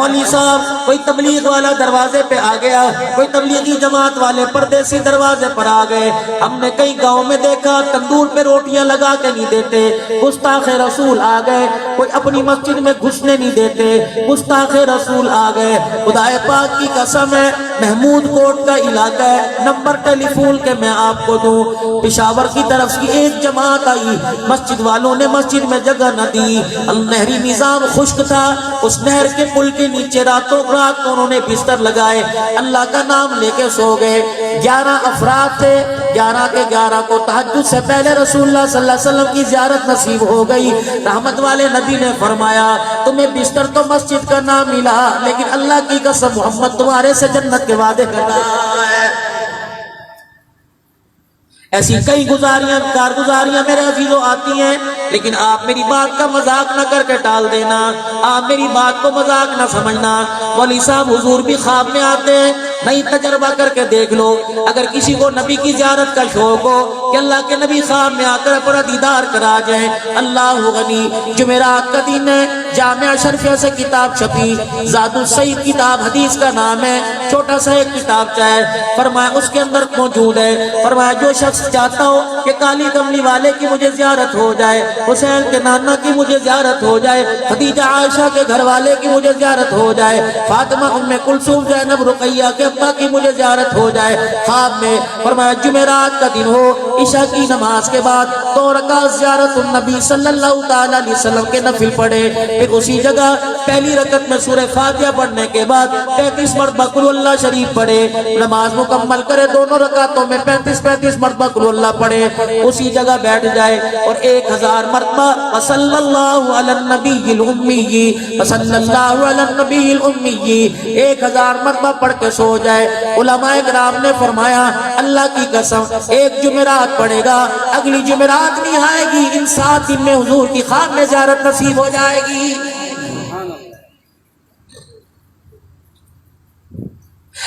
مولوی صاحب کوئی تبلیغ والا دروازے پہ آ گیا، کوئی تبلیغی جماعت والے پردیسی دروازے پر آ گئے، ہم نے کئی گاؤں میں دیکھا تندور پہ روٹیاں لگا کے نہیں دیتے، گستاخ رسول آ گئے، کوئی اپنی مسجد میں گھسنے نہیں دیتے، گستاخ رسول آ گئے۔ خدا پاک کی قسم ہے، محمود کوٹ کا علاقہ ہے، نمبر ٹیلی فون کے میں آپ کو دوں، پشاور کی طرف سے ایک جماعت آئی، مسجد والوں نے مسجد میں جگہ نہ دی، نہری نظام خشک تھا، اس نہر کے پل کے نیچے راتوں رات انہوں نے بستر لگائے، اللہ کا نام لے کے سو گئے۔ 11 افراد تھے، 11 کے 11 کو تہجد سے پہلے رسول اللہ صلی اللہ علیہ وسلم کی زیارت نصیب ہو گئی۔ رحمت والے نبی نے فرمایا تمہیں بستر تو مسجد کا نام ملا، لیکن اللہ کی قسم محمد تمہارے سے جنت کے وعدے کر رہا ہے۔ ایسی کئی کارگزاریاں میرے عزیزوں آتی ہیں، لیکن آپ میری بات کا مذاق نہ کر کے ٹال دینا، آپ میری بات کو مذاق نہ سمجھنا۔ مولوی صاحب حضور بھی خواب میں آتے ہیں، نہیں تجربہ کر کے دیکھ لو، اگر کسی کو نبی کی زیارت کا شوق ہو کہ اللہ کے نبی خواب میں آ کر اپنا دیدار کرا جائیں، اللہ غنی۔ جمعرات کا دن ہے، جامعہ شرفیہ سے کتاب چھپی، زاد السعید کتاب حدیث کا نام ہے، چھوٹا سا ایک کتاب ہے، فرمایا اس کے اندر موجود ہے، فرمایا جو شخص چاہتا ہو کہ کالی کملی والے کی مجھے زیارت ہو جائے، حسین کے نانا کی مجھے زیارت ہو جائے، خدیجہ عائشہ کے گھر والے کی مجھے زیارت ہو جائے، فاطمہ ام کلثوم زینب رقیہ کے ابا کی مجھے زیارت ہو جائے، خواب میں فرمایا جمعرات کا دن ہو، عشاء کی نماز کے بعد 2 رکعت زیارت النبی صلی اللہ تعالی علیہ وسلم کے نفل پڑھے، پھر اسی جگہ پہلی رکعت میں سورہ فاتحہ پڑھنے کے بعد 33 مرتبہ قل اللہ شریف پڑھے، نماز مکمل کرے، دونوں رکعتوں میں 35 مرتبہ قل اللہ پڑھے، اسی جگہ بیٹھ جائے اور 1000 مرتبہ صلی اللہ علی النبی الامی، صلی اللہ علی النبی الامی 1000 مرتبہ پڑھ کے سو جائے۔ علماء کرام نے فرمایا اللہ کی قسم ایک جمعرات پڑھے گا، اگلی جمعرات نہیں آئے گی، ان 7 دن میں حضور کی خواب میں زیارت نصیب ہو جائے گی۔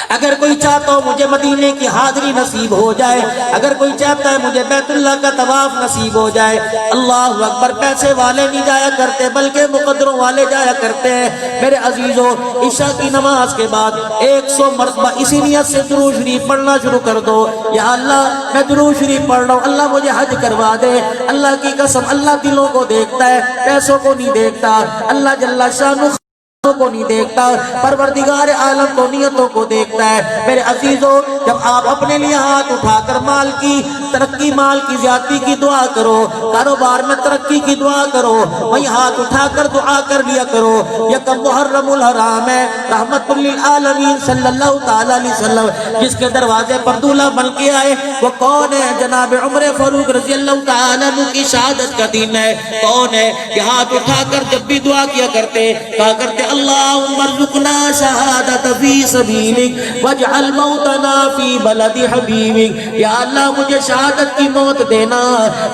اگر کوئی چاہتا ہو مجھے مدینے کی حاضری نصیب ہو جائے، اگر کوئی چاہتا ہے مجھے بیت اللہ کا طواف نصیب ہو جائے، اللہ اکبر، پیسے والے نہیں جایا کرتے بلکہ مقدروں والے جایا کرتے ہیں۔ میرے عزیزوں، عشاء کی نماز کے بعد 100 مرتبہ اسی نیت سے درود شریف پڑھنا شروع کر دو، یا اللہ میں درود شریف پڑھ رہا ہوں، اللہ مجھے حج کروا دے۔ اللہ کی قسم اللہ دلوں کو دیکھتا ہے، پیسوں کو نہیں دیکھتا، اللہ جل شانہ کو نہیں دیکھتا، پروردگار عالم کو نیتوں کو دیکھتا ہے۔ میرے عزیزوں، جب آپ اپنے لیے ہاتھ اٹھا کر مال کی ترقی، مال کی زیادتی کی دعا کرو، کاروبار میں ترقی کی دعا کرو، وہی ہاتھ اٹھا کر دعا کر لیا کرو۔ یکم محرم الحرام ہے، رحمت للعالمین صلی اللہ تعالی علیہ وسلم جس کے دروازے پر دولہا بن کے آئے وہ کون ہے؟ جناب عمر فاروق رضی اللہ تعالی عنہ کی شہادت کا دن ہے۔ کون ہے کہ ہاتھ اٹھا کر جب بھی دعا کیا کرتے، کہا کرتے اللہم ارزقنا شہادت فی سبیلک واجعل موتنا فی بلد حبیبک، یا اللہ مجھے شہادت کی موت دینا،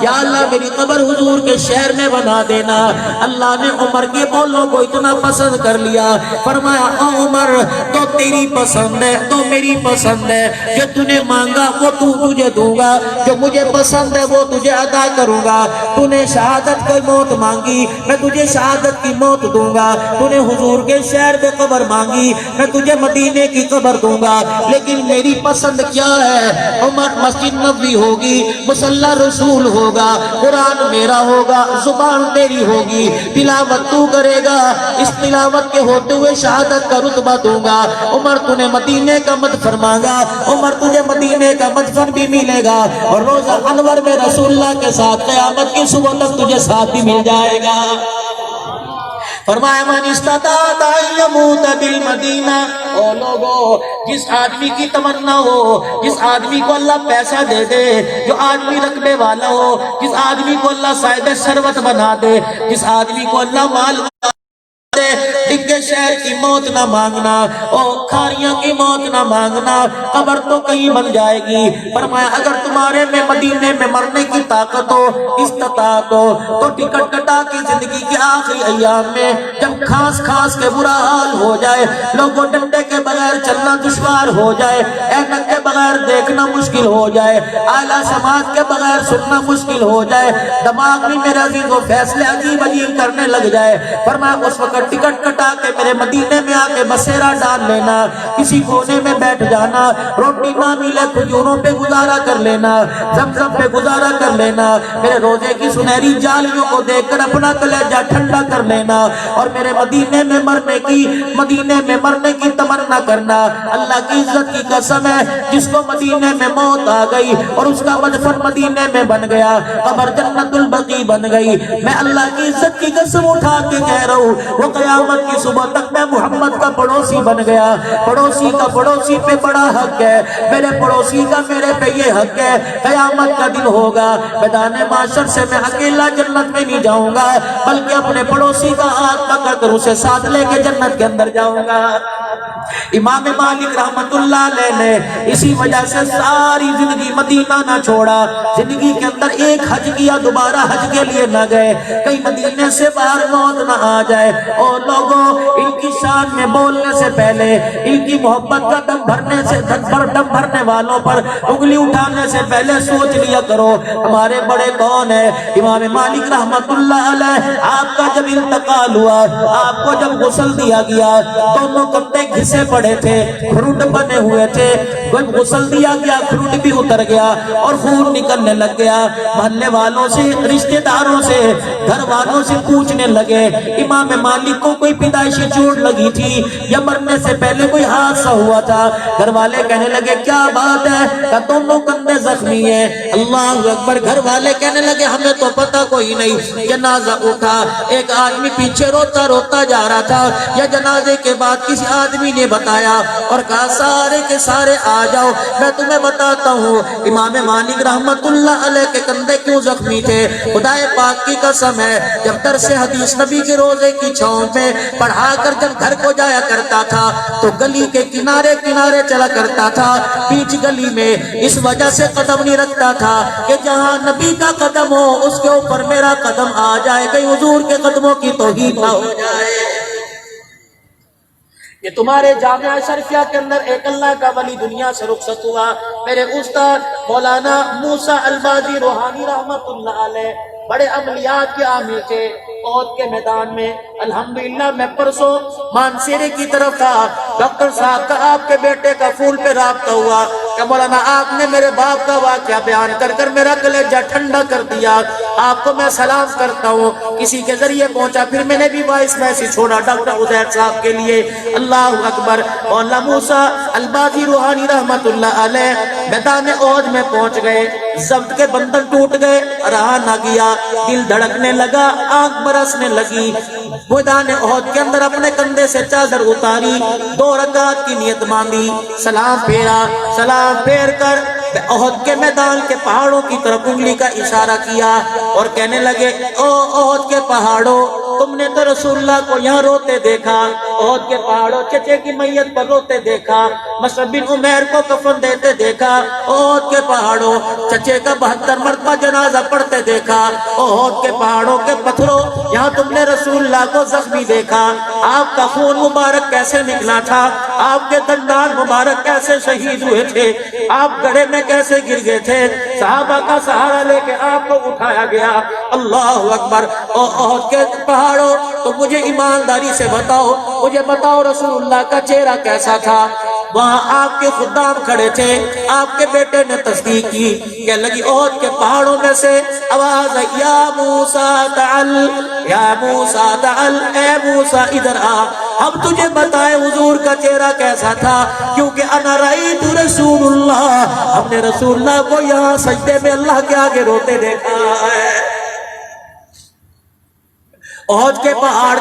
یا اللہ میری قبر حضور کے شہر میں بنا دینا۔ اللہ نے عمر کے بولوں کو اتنا پسند کر لیا، فرمایا اے عمر تو تیری پسند ہے، تو میری پسند ہے، جو تو نے مانگا وہ تجھے دوں گا، جو مجھے پسند ہے وہ تجھے عطا کروں گا۔ تو نے شہادت کی موت مانگی، میں تجھے شہادت کی موت دوں گا۔ تو نے حضور کے شہر میں قبر مانگی، میں تجھے مدینے کی قبر دوں گا۔ لیکن میری پسند کیا ہے؟ عمر مسجد نبوی ہوگی، مصلی رسول ہوگا، قرآن میرا ہوگا، زبان تیری ہوگی، تلاوت تو کرے گا، اس تلاوت کے ہوتے ہوئے شہادت کا رتبہ دوں گا۔ عمر تو نے مدینے کا مدفن مانگا، عمر تجھے مدینے کا مدفن بھی ملے گا، اور روزہ انور میں رسول اللہ کے ساتھ قیامت کی صبح تک تجھے ساتھ بھی مل جائے گا۔ فرمایا من استطاع ان یموت بالمدینہ، او لوگو جس آدمی کی تمنا ہو، جس آدمی کو اللہ پیسہ دے دے، جو آدمی رقبے والا ہو، جس آدمی کو اللہ صاحب ثروت بنا دے، جس آدمی کو اللہ مال ڈگے شہر کی موت نہ مانگنا، او کھاریاں کی موت نہ مانگنا، قبر تو کہیں بن جائے گی۔ فرمایا اگر تمہارے میں مدینے میں مرنے کی طاقت ہو، استطاعت ہو، تو ٹکٹ کٹا کی زندگی کے آخری ایام میں جب کھانس کھانس کے برا حال ہو جائے، لوگوں ڈنڈے کے بغیر بغیر چلنا دشوار ہو جائے، اینک کے بغیر دیکھنا مشکل ہو جائے، اعلیٰ سماعت کے بغیر سننا مشکل ہو جائے، دماغ بھی میرے عزیز و فیصلے عجیب عجیب کرنے لگ جائے، فرمایا اس وقت ٹکٹ کٹا کے میرے مدینے میں آ کے بسیرا ڈال لینا، کسی کونے میں بیٹھ جانا، روٹی نہ ملے کھجوروں پہ گزارا کر لینا، زمزم پہ گزارا کر لینا، میرے روزے کی سنہری جالیوں کو دیکھ کر اپنا کلیجہ ٹھنڈا کر لینا، اور میرے مدینے میں مرنے کی تمنا کرنا۔ اللہ کی عزت کی قسم ہے، جس کو مدینے میں موت آ گئی اور اس کا مدفن مدینے میں بن گیا، قبر جنت البقیع بن گئی، میں اللہ کی عزت کی قسم اٹھا کے کہہ رہا ہوں وہ قیامت کی صبح تک میں محمد کا پڑوسی بن گیا۔ پڑوسی کا پڑوسی پہ بڑا حق ہے، میرے پڑوسی کا میرے پہ یہ حق ہے۔ قیامت کا دن ہوگا، میدان معاشر سے میں اکیلا جنت میں نہیں جاؤں گا، بلکہ اپنے پڑوسی کا ہاتھ پکڑ کر اسے ساتھ لے کے جنت کے اندر جاؤں گا۔ امام مالک رحمت اللہ علیہ نے اسی وجہ سے ساری زندگی مدینہ نہ چھوڑا، زندگی کے اندر ایک حج کیا، دوبارہ حج کے لیے نہ گئے، کہیں مدینے سے باہر موت نہ آ جائے۔ اور لوگوں، ان کی شان میں بولنے سے پہلے، ان کی محبت کا دم بھرنے والوں پر انگلی اٹھانے سے پہلے سوچ لیا کرو ہمارے بڑے کون ہیں۔ امام مالک رحمت اللہ علیہ، آپ کا جب انتقال ہوا، آپ کو جب غسل دیا گیا، دونوں کپڑے گھسے پڑے تھے، کھروٹ بنے ہوئے تھے، جب غسل دیا گیا کھروٹ بھی اتر گیا اور خون نکلنے لگ گیا۔ محلے والوں سے، رشتہ داروں سے، گھر والوں سے پوچھنے لگے امام مالک کو کوئی پیدائشی چوٹ لگی تھی یا مرنے سے پہلے کوئی حادثہ ہوا تھا؟ گھر والے کہنے لگے کیا بات ہے، کہ دونوں کندھے زخمی ہیں۔ اللہ اکبر۔ گھر والے کہنے لگے ہمیں تو پتہ کوئی نہیں۔ جنازہ اٹھا، ایک آدمی پیچھے روتا روتا جا رہا تھا، یا جنازے کے بعد کسی آدمی نے بتایا اور کہا سارے کے سارے آ جاؤ، میں تمہیں بتاتا ہوں امام مالک رحمت اللہ علیہ کے کندھے کیوں زخمی تھے۔ خدا پاک کی قسم ہے، جب درس حدیث نبی کے روزے کی چھاؤں میں پڑھا کر جب گھر کو جایا کرتا تھا تو گلی کے کنارے کنارے چلا کرتا تھا، بیچ گلی میں اس وجہ سے قدم نہیں رکھتا تھا کہ جہاں نبی کا قدم ہو اس کے اوپر میرا قدم آ جائے، کہیں حضور کے قدموں کی توہین نہ ہو جائے۔ یہ تمہارے جامعہ شریفیہ کے اندر ایک اللہ کا ولی دنیا سے رخصت ہوا، میرے استاد مولانا موسیٰ البازی روحانی رحمت اللہ علیہ، بڑے عملیات کے عامل تھے عہد کے میدان میں۔ الحمدللہ میں پرسوں مانسیرے کی طرف تھا، ڈاکٹر صاحب کا آپ کے بیٹے کا فون پہ رابطہ ہوا کہ مولانا آپ نے میرے باپ کا واقعہ بیان کر کر میرا کلیجہ ٹھنڈا کر دیا، آپ کو میں سلام کرتا ہوں۔ کسی کے ذریعے پہنچا، پھر میں نے بھی وائس میسیج چھوڑا ڈاکٹر عزیر صاحب کے لیے۔ اللہ اکبر۔ مولانا موسیٰ البازی روحانی رحمت اللہ علیہ میدان عہد میں پہنچ گئے، ضبط کے بندھن ٹوٹ گئے، رہا نہ گیا، دل دھڑکنے لگا، آنکھ برسنے لگی۔ میدان عہد کے اندر اپنے کندھے سے چادر اتاری، 2 رکعت کی نیت باندھی، سلام پھیرا، سلام پھیر کر عہد کے میدان کے پہاڑوں کی طرف انگلی کا اشارہ کیا اور کہنے لگے او عہد کے پہاڑوں، تم نے تو رسول اللہ کو یہاں روتے دیکھا، عہد کے پہاڑوں چچے کی میت پر روتے دیکھا، مصعب بن عمیر کو کفن دیتے دیکھا، عہد کے پہاڑوں چچے کا 72 مرتبہ جنازہ پڑھتے دیکھا، عہد کے پہاڑوں کے پتھروں یہاں تم نے رسول اللہ کو زخمی دیکھا، آپ کا خون مبارک کیسے نکلا تھا، آپ کے دندان مبارک کیسے شہید ہوئے تھے، آپ گڑھے میں کیسے گر گئے تھے، صحابہ کا سہارا لے کے آپ کو اٹھایا گیا۔ اللہ اکبر۔ عہد کے پہاڑوں تو مجھے ایمانداری سے بتاؤ، مجھے بتاؤ رسول اللہ کا چہرہ کیسا تھا۔ وہاں آپ کے خدام کھڑے تھے، آپ کے بیٹے نے تصدیق کی کہ لگی عہد کے پہاڑوں میں سے آواز آئی یا موسیٰ تعال، یا موسیٰ تعال، اے موسیٰ ادھر آ، ہم تجھے بتائے حضور کا چہرہ کیسا تھا، کیونکہ انا رأیت رسول اللہ، ہم نے رسول اللہ کو یہاں سجدے میں اللہ کے آگے روتے دیکھا ہے۔ عہد کے پہاڑ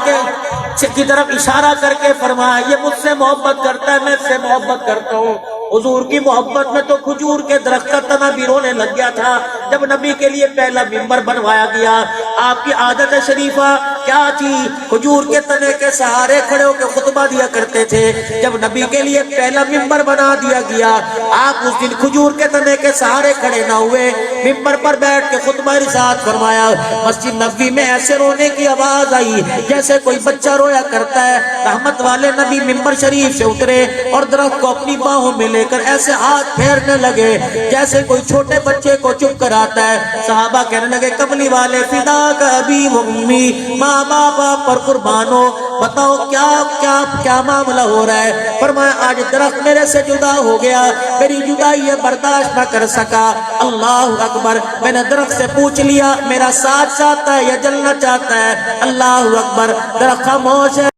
کی طرف اشارہ کر کے فرمایا یہ مجھ سے محبت کرتا ہے، میں اس سے محبت کرتا ہوں۔ حضور کی محبت میں تو کھجور کے درخت کا تنا بھی رونے لگ گیا تھا۔ جب نبی کے لیے پہلا منبر بنوایا گیا، آپ کی عادت شریفہ کیا تھی؟ کھجور کے تنے کے سہارے کھڑے ہو کے خطبہ دیا کرتے تھے۔ جب نبی کے لیے پہلا ممبر بنا دیا گیا، آپ اس دن کھجور کے تنے کے سہارے کھڑے نہ ہوئے، ممبر پر بیٹھ کے خطبہ ارشاد فرمایا۔ مسجد نبوی میں ایسے رونے کی آواز آئی جیسے کوئی بچہ رویا کرتا ہے۔ رحمت والے نبی ممبر شریف سے اترے اور درخت کو اپنی باہوں میں لے کر ایسے ہاتھ پھیرنے لگے جیسے کوئی چھوٹے بچے کو چپ کراتا ہے۔ صحابہ کہنے لگے کملی والے فدا کا ابی و امی، ماں باپ پر قربان ہو، بتاؤ کیا کیا کیا معاملہ ہو رہا ہے؟ فرمایا آج درخت میرے سے جدا ہو گیا، میری جدائی برداشت نہ کر سکا۔ اللہ اکبر، میں نے درخت سے پوچھ لیا میرا ساتھ چاہتا ہے یا جلنا چاہتا ہے؟ اللہ اکبر، درخت خاموش ہے۔